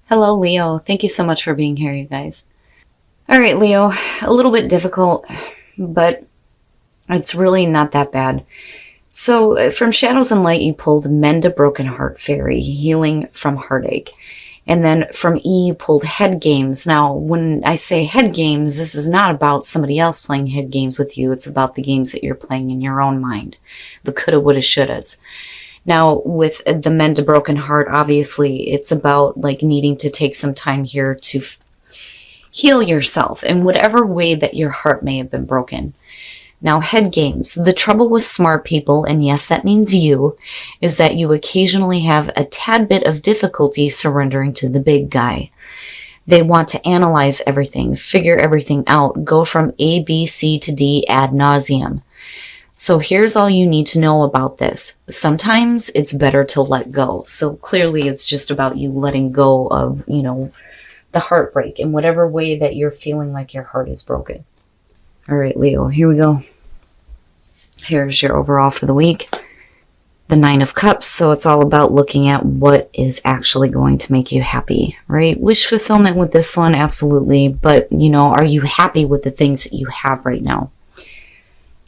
Hello, Leo. Thank you so much for being here, you guys. All right, Leo, a little bit difficult, but it's really not that bad. So, from Shadows and Light, you pulled Mend a Broken Heart Fairy, Healing from Heartache. And then from E, you pulled Head Games. Now, when I say head games, this is not about somebody else playing head games with you. It's about the games that you're playing in your own mind. The coulda, woulda, shouldas. Now, with the Mend a Broken Heart, obviously, it's about like needing to take some time here to heal yourself in whatever way that your heart may have been broken. Now, head games. The trouble with smart people, and yes, that means you, is that you occasionally have a tad bit of difficulty surrendering to the big guy. They want to analyze everything, figure everything out, go from A, B, C to D ad nauseum. So here's all you need to know about this. Sometimes it's better to let go. So clearly it's just about you letting go of, the heartbreak in whatever way that you're feeling like your heart is broken. All right, Leo, here we go. Here's your overall for the week. The Nine of Cups. So it's all about looking at what is actually going to make you happy, right? Wish fulfillment with this one, absolutely. But, are you happy with the things that you have right now?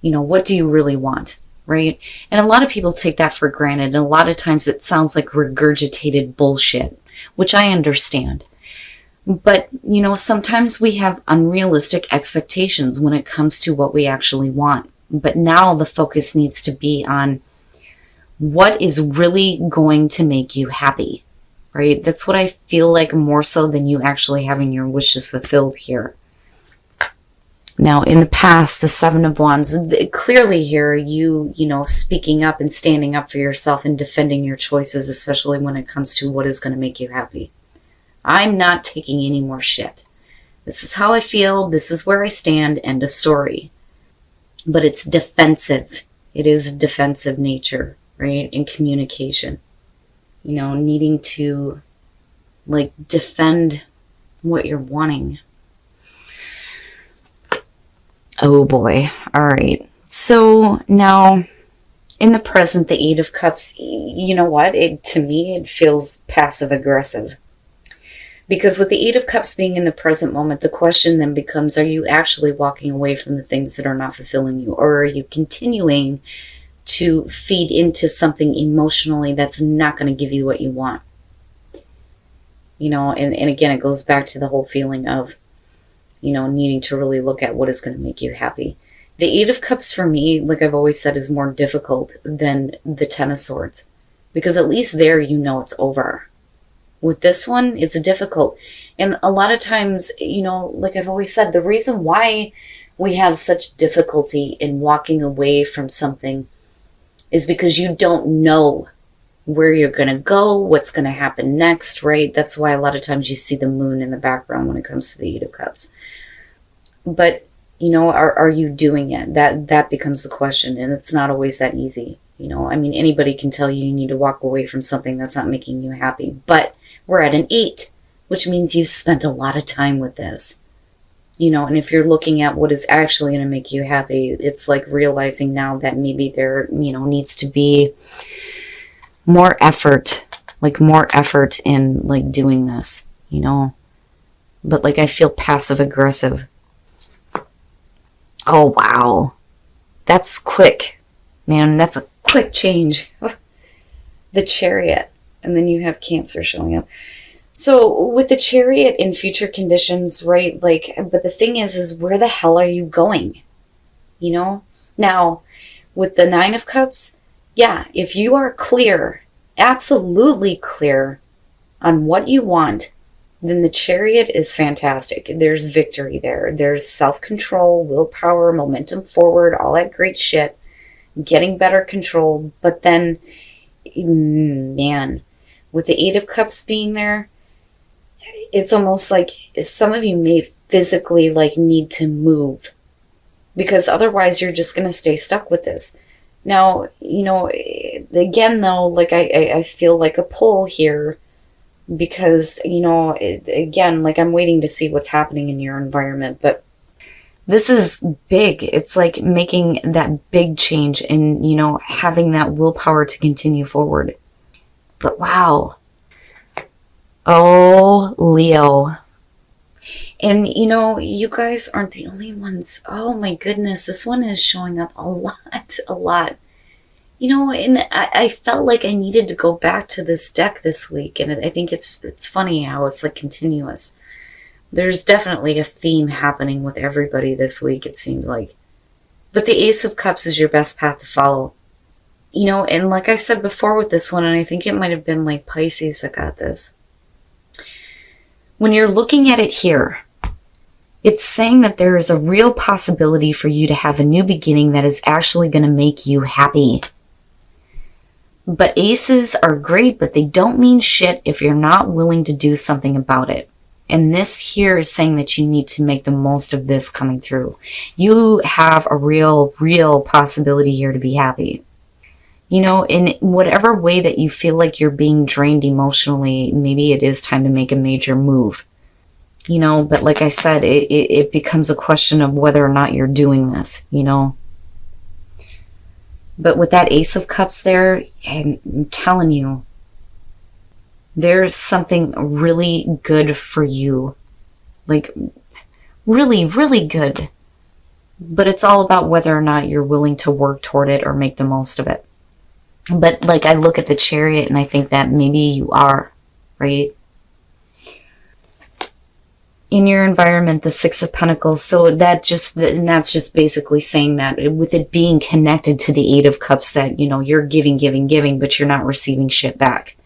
What do you really want, right? And a lot of people take that for granted. And a lot of times it sounds like regurgitated bullshit, which I understand. But, sometimes we have unrealistic expectations when it comes to what we actually want. But now the focus needs to be on what is really going to make you happy, right? That's what I feel like more so than you actually having your wishes fulfilled here. Now, in the past, the Seven of Wands, clearly here, you speaking up and standing up for yourself and defending your choices, especially when it comes to what is going to make you happy. I'm not taking any more shit. This is how I feel. This is where I stand. End of story. But it's defensive. It is defensive nature, right? In communication. Needing to, defend what you're wanting. Oh boy. All right. So now, in the present, the Eight of Cups, you know what? To me, it feels passive aggressive. Because with the Eight of Cups being in the present moment, the question then becomes, are you actually walking away from the things that are not fulfilling you? Or are you continuing to feed into something emotionally that's not going to give you what you want? And again, it goes back to the whole feeling of, needing to really look at what is going to make you happy. The Eight of Cups for me, like I've always said, is more difficult than the Ten of Swords. Because at least there, it's over. With this one, it's difficult. And a lot of times, like I've always said, the reason why we have such difficulty in walking away from something is because you don't know where you're going to go, what's going to happen next, right? That's why a lot of times you see the moon in the background when it comes to the Eight of Cups. But, are you doing it? That becomes the question. And it's not always that easy. Anybody can tell you need to walk away from something that's not making you happy. But we're at an 8, which means you've spent a lot of time with this. And if you're looking at what is actually going to make you happy, it's like realizing now that maybe there, needs to be more effort in doing this, But I feel passive aggressive. Oh, wow. That's quick. Man, that's a quick change. The Chariot. And then you have Cancer showing up. So with the Chariot in future conditions, right? But the thing is where the hell are you going? Now, with the Nine of Cups, yeah, if you are clear, absolutely clear on what you want, then the Chariot is fantastic. There's victory there. There's self-control, willpower, momentum forward, all that great shit. Getting better control. But then, man, with the Eight of Cups being there, it's almost like some of you may physically need to move. Because otherwise you're just going to stay stuck with this. Now, again, though, I feel like a pull here. Because, again, I'm waiting to see what's happening in your environment. But this is big. It's like making that big change and, having that willpower to continue forward. But wow. Oh Leo, Leo. And you know, you guys aren't the only ones. Oh my goodness, this one is showing up a lot, a lot. You know, and I felt like I needed to go back to this deck this week, and I think it's funny how it's like continuous. There's definitely a theme happening with everybody this week, it seems like. But the Ace of Cups is your best path to follow. You know, and like I said before with this one, and I think it might have been like Pisces that got this. When you're looking at it here, it's saying that there is a real possibility for you to have a new beginning that is actually going to make you happy. But aces are great, but they don't mean shit if you're not willing to do something about it. And this here is saying that you need to make the most of this coming through. You have a real possibility here to be happy. You know, in whatever way that you feel like you're being drained emotionally, maybe it is time to make a major move. You know, but like I said, it becomes a question of whether or not you're doing this, you know. But with that Ace of Cups there, I'm telling you, there's something really good for you. Like, really good. But it's all about whether or not you're willing to work toward it or make the most of it. But like I look at the Chariot and I think that maybe you are, right? In your environment, the Six of Pentacles, so that's just basically saying that with it being connected to the Eight of Cups, that, you know, you're giving, but you're not receiving shit back.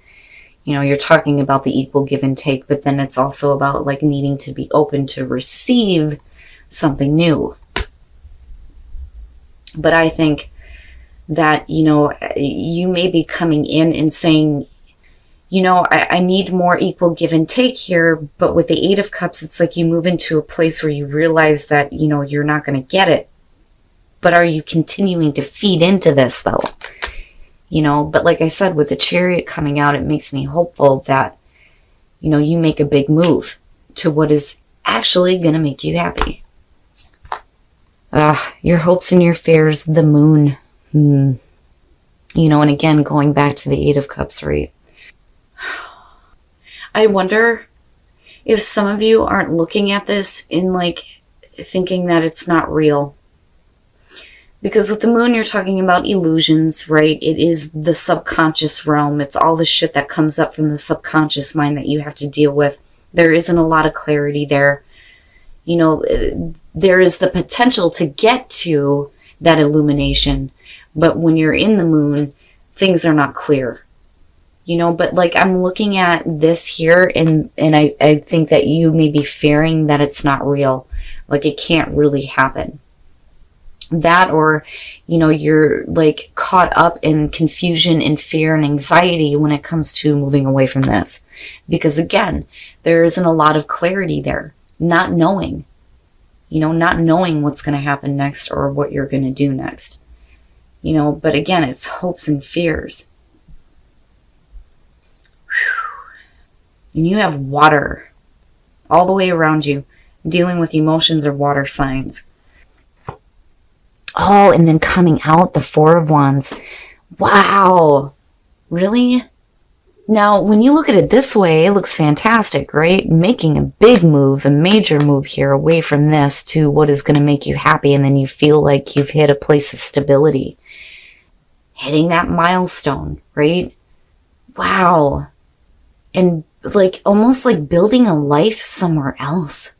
You know, you're talking about the equal give and take, but then it's also about like needing to be open to receive something new. But I think that, you know, you may be coming in and saying, you know, I need more equal give and take here. But with the Eight of Cups, it's like you move into a place where you realize that, you know, you're not going to get it. But are you continuing to feed into this, though? You know, but like I said, with the Chariot coming out, it makes me hopeful that, you know, you make a big move to what is actually going to make you happy. Your hopes and your fears, the Moon. You know, and again, going back to the Eight of Cups, right? I wonder if some of you aren't looking at this in like thinking that it's not real. Because with the Moon, you're talking about illusions, right? It is the subconscious realm. It's all the shit that comes up from the subconscious mind that you have to deal with. There isn't a lot of clarity there. You know, there is the potential to get to that illumination. But when you're in the Moon, things are not clear. You know, but like I'm looking at this here and I think that you may be fearing that it's not real. Like it can't really happen. That, or, you know, you're like caught up in confusion and fear and anxiety when it comes to moving away from this. Because again, there isn't a lot of clarity there. Not knowing, you know, not knowing what's going to happen next or what you're going to do next. You know, but again, it's hopes and fears. And you have water all the way around you, dealing with emotions or water signs. Oh, and then coming out, the Four of Wands. Wow. Really? Now, when you look at it this way, it looks fantastic, right? Making a big move, a major move here away from this to what is going to make you happy. And then you feel like you've hit a place of stability. Hitting that milestone, right? Wow. And like almost like building a life somewhere else.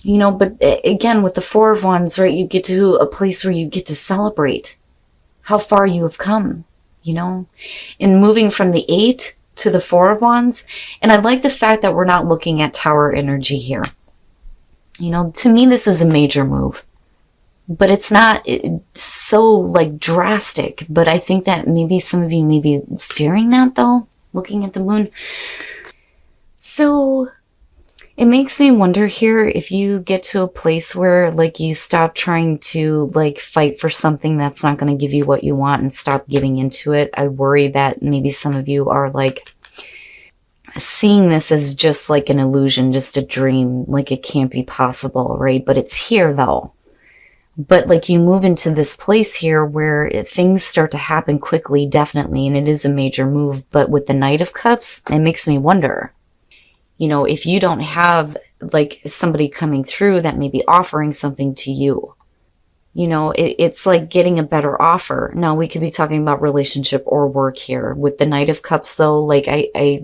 You know, but again, with the Four of Wands, right, you get to a place where you get to celebrate how far you have come, you know, and moving from the Eight to the Four of Wands. And I like the fact that we're not looking at Tower energy here. You know, to me, this is a major move. But it's not so like drastic. But I think that maybe some of you may be fearing that though, looking at the Moon. So it makes me wonder here if you get to a place where like you stop trying to like fight for something that's not going to give you what you want and stop giving into it. I worry that maybe some of you are like seeing this as just like an illusion, just a dream, like it can't be possible, right? But it's here though. But like you move into this place here where things start to happen quickly, definitely, and it is a major move. But with the Knight of Cups, it makes me wonder, if you don't have like somebody coming through that may be offering something to you, it's like getting a better offer. Now we could be talking about relationship or work here. With the Knight of Cups though, like I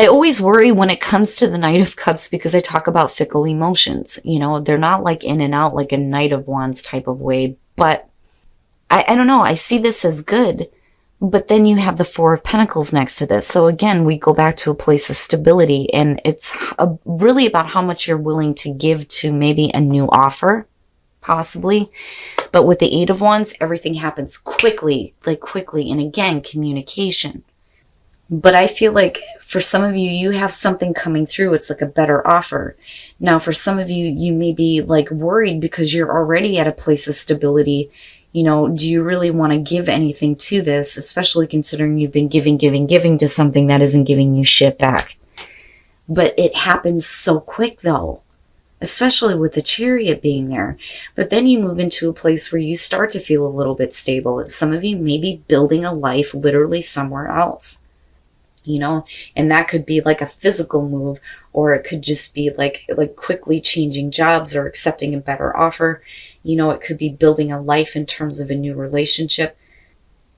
always worry when it comes to the Knight of Cups because I talk about fickle emotions. They're not like in and out like a Knight of Wands type of way. But I don't know. I see this as good. But then you have the Four of Pentacles next to this. So again, we go back to a place of stability. And it's really about how much you're willing to give to maybe a new offer, possibly. But with the Eight of Wands, everything happens quickly, like quickly. And again, communication. But I feel like for some of you, you have something coming through. It's like a better offer. Now, for some of you, you may be like worried because you're already at a place of stability. Do you really want to give anything to this, especially considering you've been giving to something that isn't giving you shit back? But it happens so quick though, especially with the Chariot being there. But then you move into a place where you start to feel a little bit stable. Some of you may be building a life literally somewhere else. And that could be like a physical move, or it could just be like quickly changing jobs or accepting a better offer. It could be building a life in terms of a new relationship.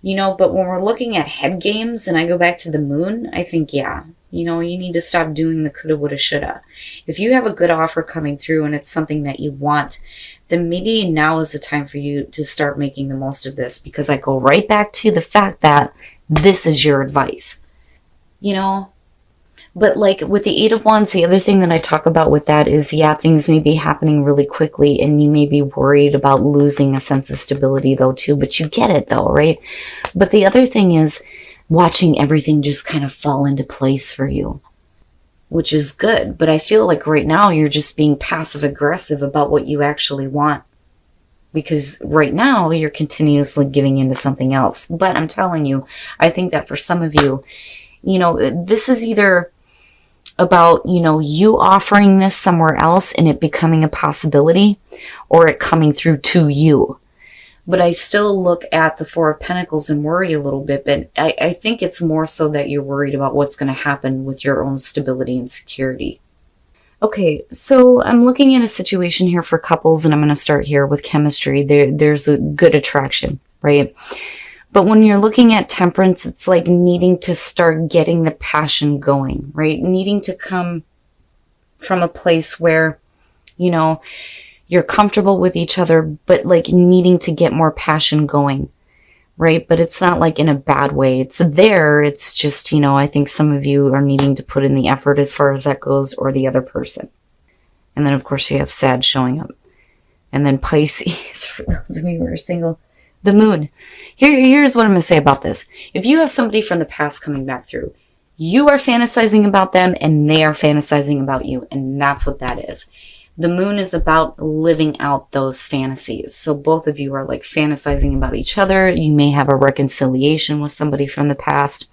But when we're looking at head games and I go back to the Moon, I think, you need to stop doing the coulda, woulda, shoulda. If you have a good offer coming through and it's something that you want, then maybe now is the time for you to start making the most of this, because I go right back to the fact that this is your advice. But like with the Eight of Wands, the other thing that I talk about with that is, things may be happening really quickly and you may be worried about losing a sense of stability though too, but you get it though, right? But the other thing is watching everything just kind of fall into place for you, which is good. But I feel like right now you're just being passive aggressive about what you actually want, because right now you're continuously giving into something else. But I'm telling you, I think that for some of you, this is either about, you offering this somewhere else and it becoming a possibility, or it coming through to you. But I still look at the Four of Pentacles and worry a little bit, but I think it's more so that you're worried about what's going to happen with your own stability and security. Okay, so I'm looking at a situation here for couples, and I'm going to start here with chemistry. There's a good attraction, right? But when you're looking at Temperance, it's like needing to start getting the passion going, right? Needing to come from a place where, you're comfortable with each other, but like needing to get more passion going, right? But it's not like in a bad way. It's there. It's just, I think some of you are needing to put in the effort as far as that goes, or the other person. And then, of course, you have Sag showing up. And then Pisces, for those of you who are single. The Moon. Here's what I'm going to say about this. If you have somebody from the past coming back through, you are fantasizing about them and they are fantasizing about you. And that's what that is. The Moon is about living out those fantasies. So both of you are like fantasizing about each other. You may have a reconciliation with somebody from the past.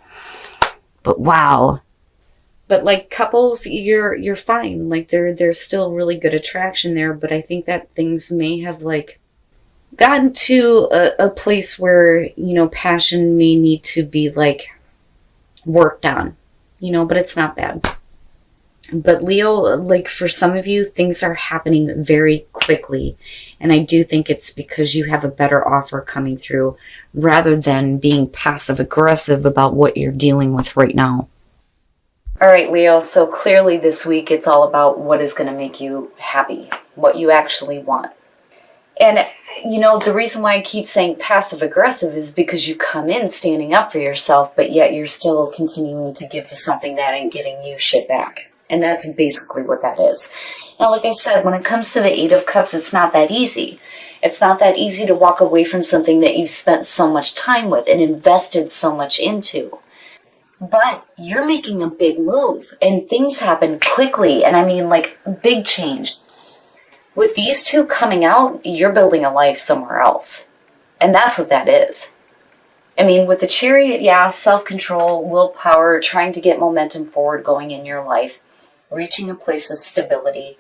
But wow. But like couples, you're fine. Like there's still really good attraction there. But I think that things may have like gotten to a place where, passion may need to be like worked on, but it's not bad. But Leo, like for some of you, things are happening very quickly. And I do think it's because you have a better offer coming through rather than being passive aggressive about what you're dealing with right now. All right, Leo, so clearly this week it's all about what is going to make you happy, what you actually want. And, the reason why I keep saying passive aggressive is because you come in standing up for yourself, but yet you're still continuing to give to something that ain't giving you shit back. And that's basically what that is. Now, like I said, when it comes to the Eight of Cups, it's not that easy. It's not that easy to walk away from something that you've spent so much time with and invested so much into. But you're making a big move and things happen quickly. And I mean, like, big change. With these two coming out, you're building a life somewhere else. And that's what that is. I mean, with the Chariot, self-control, willpower, trying to get momentum forward going in your life, reaching a place of stability.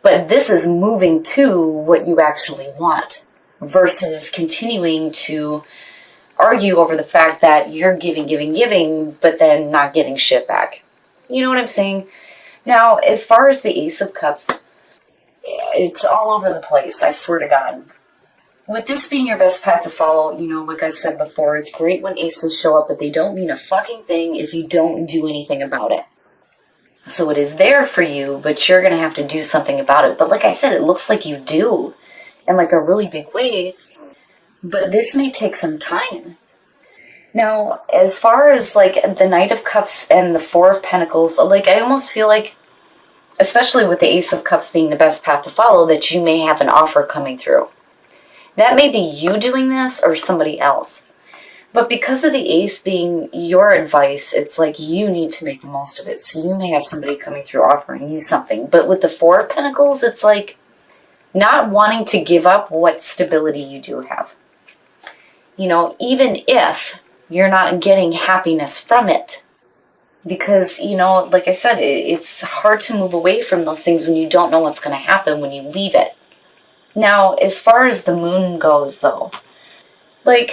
But this is moving to what you actually want versus continuing to argue over the fact that you're giving, but then not getting shit back. You know what I'm saying? Now, as far as the Ace of Cups, it's all over the place, I swear to God. With this being your best path to follow, like I've said before, it's great when aces show up, but they don't mean a fucking thing if you don't do anything about it. So it is there for you, but you're going to have to do something about it. But like I said, it looks like you do in like a really big way, but this may take some time. Now, as far as like the Knight of Cups and the Four of Pentacles, like I almost feel like, especially with the Ace of Cups being the best path to follow, that you may have an offer coming through. That may be you doing this or somebody else. But because of the Ace being your advice, it's like you need to make the most of it. So you may have somebody coming through offering you something. But with the Four of Pentacles, it's like not wanting to give up what stability you do have. Even if you're not getting happiness from it. Because, like I said, it's hard to move away from those things when you don't know what's going to happen when you leave it. Now, as far as the moon goes, though, like,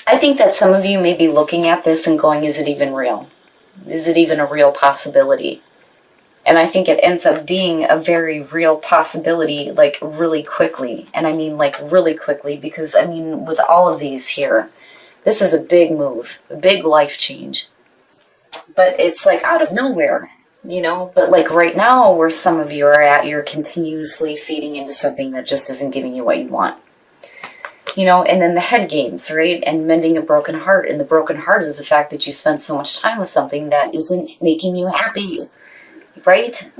I think that some of you may be looking at this and going, is it even real? Is it even a real possibility? And I think it ends up being a very real possibility, like, really quickly. And I mean, like, really quickly, because, with all of these here, this is a big move, a big life change. But it's, like, out of nowhere. But like right now where some of you are at, you're continuously feeding into something that just isn't giving you what you want. And then the head games, right? And mending a broken heart. And the broken heart is the fact that you spent so much time with something that isn't making you happy, right?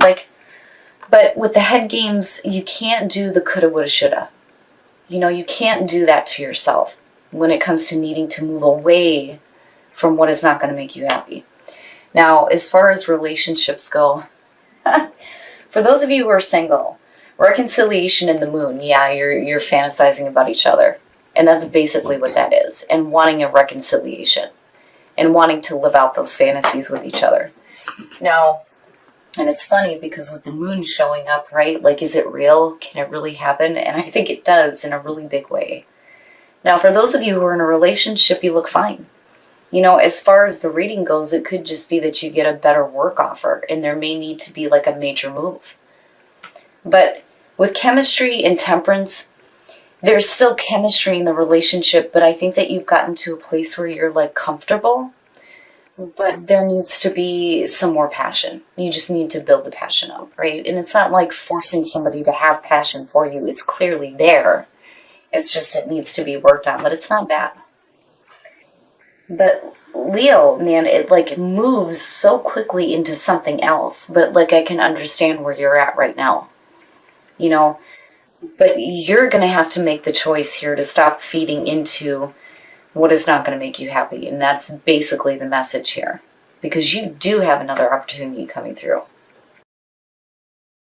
But with the head games, you can't do the coulda, woulda, shoulda. You can't do that to yourself when it comes to needing to move away from what is not going to make you happy. Now, as far as relationships go, for those of you who are single, reconciliation in the moon, yeah, you're fantasizing about each other. And that's basically what that is. And wanting a reconciliation. And wanting to live out those fantasies with each other. Now, and it's funny because with the moon showing up, right? Like, is it real? Can it really happen? And I think it does in a really big way. Now, for those of you who are in a relationship, you look fine. As far as the reading goes, it could just be that you get a better work offer and there may need to be like a major move. But with chemistry and temperance, there's still chemistry in the relationship, but I think that you've gotten to a place where you're like comfortable, but there needs to be some more passion. You just need to build the passion up, right? And it's not like forcing somebody to have passion for you. It's clearly there. It's just it needs to be worked on, but it's not bad. But Leo, man, it like moves so quickly into something else. But like I can understand where you're at right now. But you're going to have to make the choice here to stop feeding into what is not going to make you happy. And that's basically the message here. Because you do have another opportunity coming through.